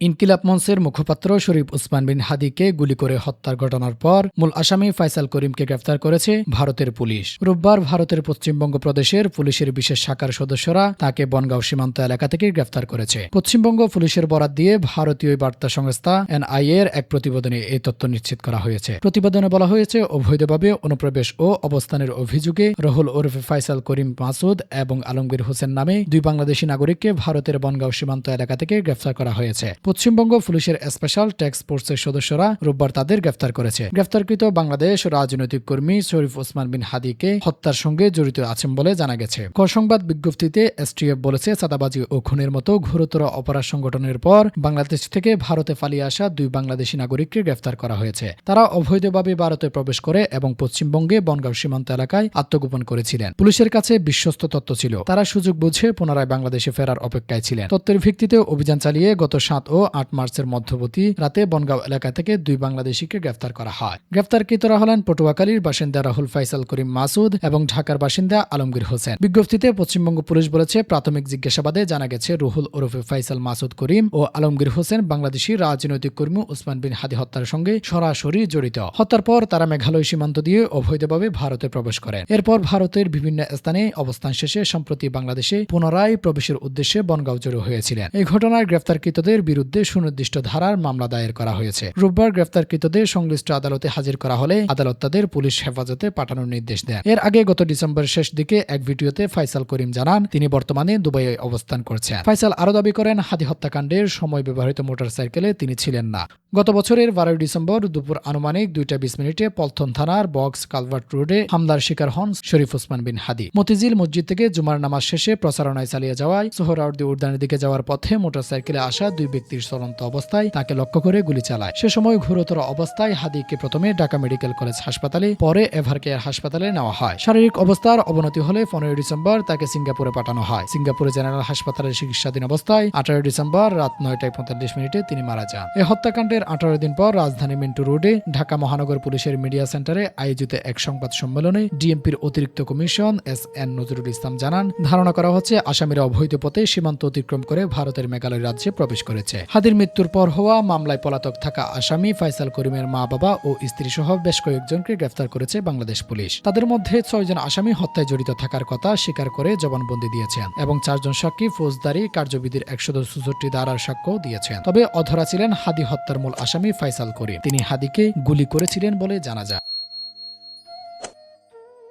ইনকিলাব মঞ্চের মুখপাত্র শরীফ ওসমান বিন হাদিকে গুলি করে হত্যার ঘটনার পর মূল আসামি ফয়সাল করিমকে গ্রেফতার করেছে ভারতের পুলিশ। রোববার ভারতের পশ্চিমবঙ্গ প্রদেশের পুলিশের বিশেষ শাখার সদস্যরা তাকে বনগাঁও সীমান্ত এলাকা থেকে গ্রেফতার করেছে। পশ্চিমবঙ্গ পুলিশের বরাত দিয়ে ভারতীয় বার্তা সংস্থা এনআইএ এর এক প্রতিবেদনে এই তথ্য নিশ্চিত করা হয়েছে। প্রতিবেদনে বলা হয়েছে, অবৈধভাবে অনুপ্রবেশ ও অবস্থানের অভিযোগে রহুল ওরফে ফয়সাল করিম মাসুদ এবং আলমগীর হোসেন নামে দুই বাংলাদেশি নাগরিককে ভারতের বনগাঁও সীমান্ত এলাকা থেকে গ্রেফতার করা হয়েছে। পশ্চিমবঙ্গ পুলিশের স্পেশাল ট্যাক্স ফোর্সের সদস্যরা রোববার তাদের গ্রেফতার করেছে। গ্রেফতারকৃত বাংলাদেশ রাজনৈতিক কর্মী শরীফ ওসমান বিন হাদিকে হত্যার সঙ্গে জড়িত আছেন বলে জানা গেছে। সংবাদ বিজ্ঞপ্তিতে এসটিএফ বলেছে, চাঁদাবাজি ও খুনের মতো ঘোরতর অপরাধ সংগঠনের পর বাংলাদেশ থেকে ভারতে পালিয়ে আসা দুই বাংলাদেশি নাগরিককে গ্রেফতার করা হয়েছে। তারা অবৈধভাবে ভারতে প্রবেশ করে এবং পশ্চিমবঙ্গে বনগাঁও সীমান্ত এলাকায় আত্মগোপন করেছিলেন। পুলিশের কাছে বিশ্বস্ত তথ্য ছিল। তারা সুযোগ বুঝে পুনরায় বাংলাদেশে ফেরার অপেক্ষায় ছিলেন। তথ্যের ভিত্তিতে অভিযান চালিয়ে গত 7 ও 8 মার্চের মধ্যবর্তী রাতে বনগাঁও এলাকা থেকে দুই বাংলাদেশিকে গ্রেফতার করা হয়। গ্রেফতারকৃতরা হলেন পটুয়াখালীর বাসিন্দা রাহুল ফয়সাল করিম মাসুদ এবং ঢাকার বাসিন্দা আলমগীর হোসেন। বিজ্ঞপ্তিতে পশ্চিমবঙ্গ পুলিশ বলেছে, প্রাথমিক জিজ্ঞাসাবাদে জানা গেছে রুহুল ওরফে ফয়সাল মাসুদ করিম ও আলমগীর হোসেন বাংলাদেশি রাজনৈতিক কর্মী ওসমান বিন হাদি হত্যার সঙ্গে সরাসরি জড়িত। হত্যার পর তারা মেঘালয় সীমান্ত দিয়ে অবৈধভাবে ভারতে প্রবেশ করেন। এরপর ভারতের বিভিন্ন স্থানে অবস্থান শেষে সম্প্রতি বাংলাদেশে পুনরায় প্রবেশের উদ্দেশ্যে বনগাঁও জড়ো হয়েছিলেন। এই ঘটনায় গ্রেফতারকৃতদের বিরুদ্ধে সুনির্দিষ্ট ধারার মামলা দায়ের করা হয়েছে। রোববার গ্রেফতারকৃতদের সংশ্লিষ্ট আদালতে হাজির করা হলে আদালত তাদের পুলিশ হেফাজতে পাঠানোর নির্দেশ দেন। এর আগে গত ডিসেম্বর শেষ দিকে এক ভিডিওতে ফয়সাল করিম জানান তিনি বর্তমানে দুবাইয়ে অবস্থান করছেন। ফয়সাল আরও দাবি করেন, হাদি হত্যাকাণ্ডের সময় ব্যবহৃত মোটরসাইকেলে তিনি ছিলেন না। গত বছরের 12 ডিসেম্বর দুপুর আনুমানিক 2টা 20 মিনিটে পলথন থানার বক্স কালভার্ট রোডে হামলার শিকার হন শরীফ ওসমান বিন হাদি। মতিঝিল মসজিদ থেকে জুমার নামাজ শেষে প্রচারণায় চালিয়ে যাওয়ায় সোহরাওয়ার্দী উদ্যানের দিকে যাওয়ার পথে মোটরসাইকেলে আসা দুই ব্যক্তির চলন্ত অবস্থায় তাকে লক্ষ্য করে গুলি চালায়। সে সময় ঘোরতর অবস্থায় হাদিকে প্রথমে ঢাকা মেডিকেল কলেজ হাসপাতালে, পরে এভারকেয়ার হাসপাতালে নেওয়া হয়। শারীরিক অবস্থার অবনতি হলে 15 ডিসেম্বর তাকে সিঙ্গাপুরে পাঠানো হয়। সিঙ্গাপুরে জেনারেল হাসপাতালে চিকিৎসাধীন অবস্থায় 18 ডিসেম্বর রাত 9:45 তিনি মারা যান। এই হত্যাকাণ্ডের 18 দিন পর রাজধানী মিন্টু রোডে ঢাকা মহানগর পুলিশের মিডিয়া সেন্টারে আয়োজিত এক সংবাদ সম্মেলনে ডিএমপির অতিরিক্ত কমিশন এস.এন. নজরুল ইসলাম জানান, ধারণা করা হচ্ছে আসামিরা অবৈধ পথে সীমান্ত অতিক্রম করে ভারতের মেঘালয় রাজ্যে প্রবেশ করেছে। হাদির মৃত্যুর পর হওয়া মামলায় পলাতক থাকা আসামি ফয়সাল করিমের মা বাবা ও স্ত্রী সহ বেশ কয়েকজনকে গ্রেফতার করেছে বাংলাদেশ পুলিশ। তাদের মধ্যে 6 জন আসামি হত্যায় জড়িত থাকার কথা স্বীকার করে জবানবন্দি দিয়েছেন এবং 4 জন সাক্ষী ফৌজদারি কার্যবিধির 164 ধারার সাক্ষ্য দিয়েছেন। তবে অধরা ছিলেন হাদি হত্যার মূল আসামি ফয়সাল করিম। তিনি হাদিকে গুলি করেছিলেন বলে জানা যায়।